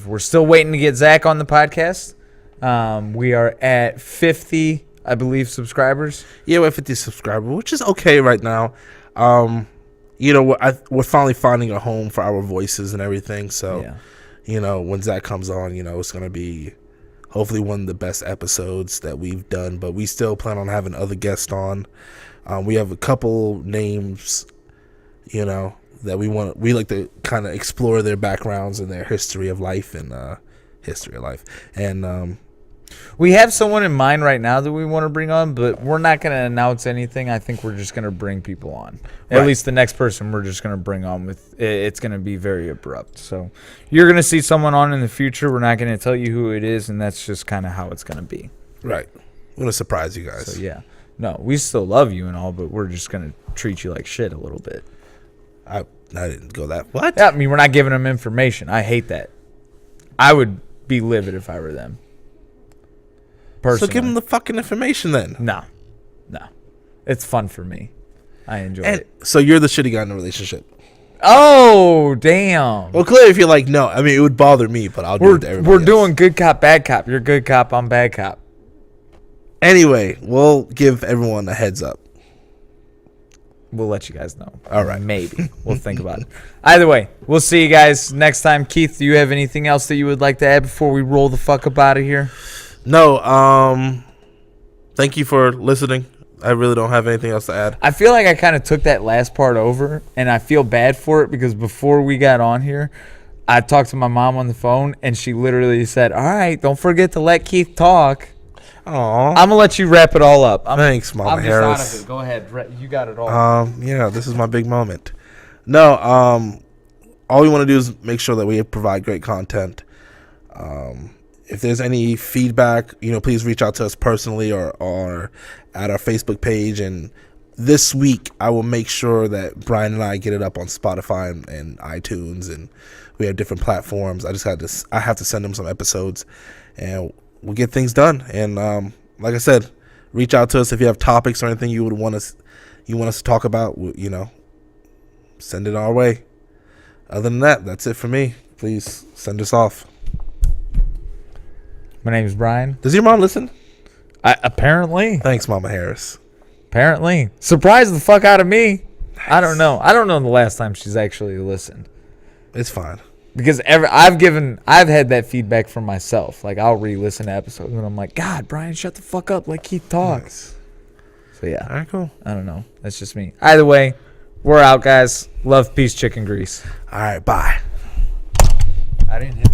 we're still waiting to get Zach on the podcast. We are at 50, I believe, subscribers. Yeah, we're at 50 subscribers, which is okay right now. You know, we're finally finding a home for our voices and everything. So, Yeah. you know, when Zach comes on, you know, it's going to be hopefully one of the best episodes that we've done. But we still plan on having other guests on. We have a couple names, you know, that we like to kind of explore their backgrounds and their history of life. And We have someone in mind right now that we want to bring on, but we're not going to announce anything. I think we're just going to bring people on. At Right. least the next person we're just going to bring on it's going to be very abrupt. So you're going to see someone on in the future. We're not going to tell you who it is, and that's just kind of how it's going to be. right, we're going to surprise you guys. So yeah, no, we still love you and all, but we're just going to treat you like shit a little bit. I didn't go that. What? Yeah, I mean, we're not giving them information. I hate that. I would be livid if I were them. Personally. So give them the fucking information then. No. It's fun for me. I enjoy And it. so you're the shitty guy in the relationship. Oh, damn. Well, clearly, if you're like, no, I mean, it would bother me, but I'll do it to everybody We're else. doing good cop, bad cop. You're good cop, I'm bad cop. Anyway, we'll give everyone a heads up. We'll let you guys know. All right. Maybe. We'll think about it. Either way, we'll see you guys next time. Keith, do you have anything else that you would like to add before we roll the fuck up out of here? No, thank you for listening. I really don't have anything else to add. I feel like I kind of took that last part over, and I feel bad for it because before we got on here, I talked to my mom on the phone, and she literally said, all right, don't forget to let Keith talk. Aw. I'm going to let you wrap it all up. Thanks, Mama I'm just Harris. out of it. Go ahead. You got it all. Yeah, this is my big moment. No, all we want to do is make sure that we provide great content. If there's any feedback, you know, please reach out to us personally or at our Facebook page. And this week, I will make sure that Brian and I get it up on Spotify and iTunes, and we have different platforms. I have to send them some episodes, and we'll get things done. And like I said, reach out to us if you have topics or anything you want us to talk about. You know, send it our way. Other than that, that's it for me. Please send us off. My name is Brian. Does your mom listen? Apparently. Thanks, Mama Harris. Apparently. Surprised the fuck out of me. Nice. I don't know the last time she's actually listened. It's fine. Because I've had that feedback from myself. Like, I'll re-listen to episodes and I'm like, God, Brian, shut the fuck up. Let Keith talk. Nice. So, yeah. All right, cool. I don't know. That's just me. Either way, we're out, guys. Love, peace, chicken grease. All right, bye. I didn't hit